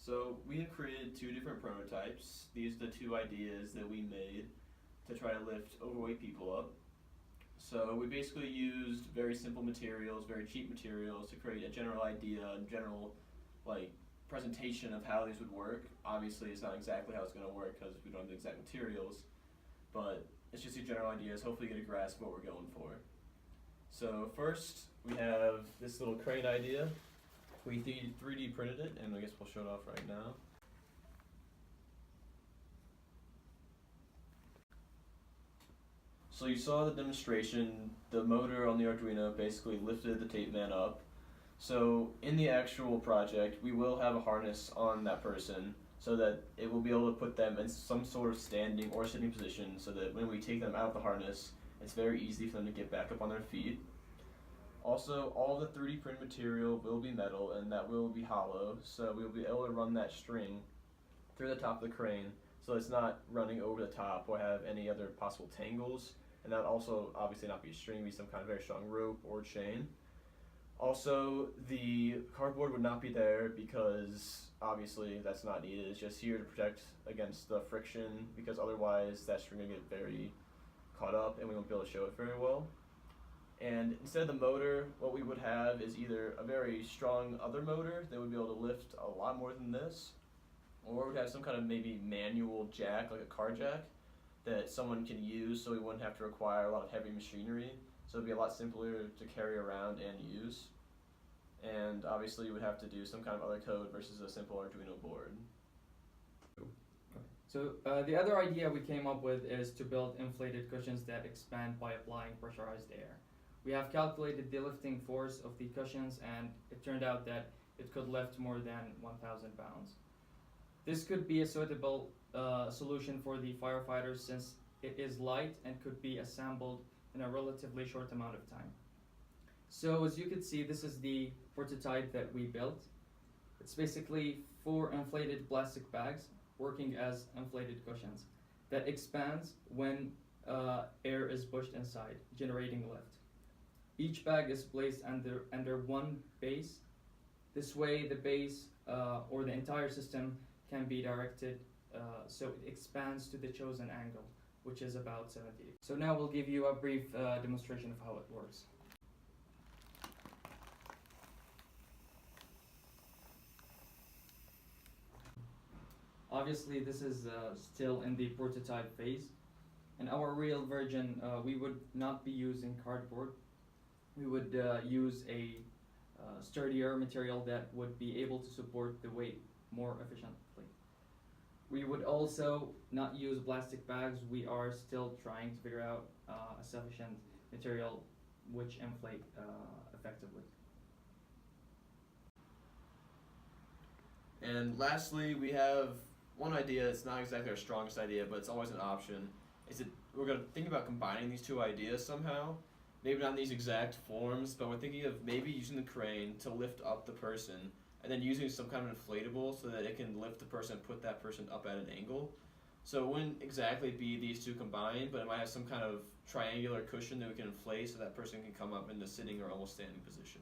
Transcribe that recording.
So we have created two different prototypes. These are the two ideas that we made to try to lift overweight people up. So we basically used very simple materials, very cheap materials to create a general idea and general presentation of how these would work. Obviously it's not exactly how it's going to work because we don't have the exact materials, but it's just a general ideas, hopefully get a grasp of what we're going for. So first we have this little crane idea. We 3D printed it, and I guess we'll show it off right now. So you saw the demonstration, the motor on the Arduino basically lifted the tape man up. So in the actual project, we will have a harness on that person so that it will be able to put them in some sort of standing or sitting position so that when we take them out of the harness, it's very easy for them to get back up on their feet. Also, all the 3D print material will be metal and that will be hollow, so we'll be able to run that string through the top of the crane so it's not running over the top or have any other possible tangles, and that also obviously not be a string, be some kind of very strong rope or chain. Also, the cardboard would not be there because obviously that's not needed. It's just here to protect against the friction because otherwise that string will get very caught up and we won't be able to show it very well. And instead of the motor, what we would have is either a very strong other motor that would be able to lift a lot more than this, or we'd have some kind of maybe manual jack, like a car jack, that someone can use so we wouldn't have to require a lot of heavy machinery. So it'd be a lot simpler to carry around and use. And obviously you would have to do some kind of other code versus a simple Arduino board. So the other idea we came up with is to build inflated cushions that expand by applying pressurized air. We have calculated the lifting force of the cushions and it turned out that it could lift more than 1,000 pounds. This could be a suitable solution for the firefighters since it is light and could be assembled in a relatively short amount of time. So as you can see, this is the prototype that we built. It's basically 4 inflated plastic bags working as inflated cushions that expands when air is pushed inside, generating lift. Each bag is placed under one base. This way the base or the entire system can be directed so it expands to the chosen angle, which is about 70 degrees. So now we'll give you a brief demonstration of how it works. Obviously this is still in the prototype phase. In our real version, we would not be using cardboard. We would use a sturdier material that would be able to support the weight more efficiently. We would also not use plastic bags. We are still trying to figure out a sufficient material which inflate effectively. And lastly, we have one idea that's not exactly our strongest idea, but it's always an option. Is that we're going to think about combining these two ideas somehow. Maybe not in these exact forms, but we're thinking of maybe using the crane to lift up the person and then using some kind of inflatable so that it can lift the person and put that person up at an angle. So it wouldn't exactly be these two combined, but it might have some kind of triangular cushion that we can inflate so that person can come up in the sitting or almost standing position.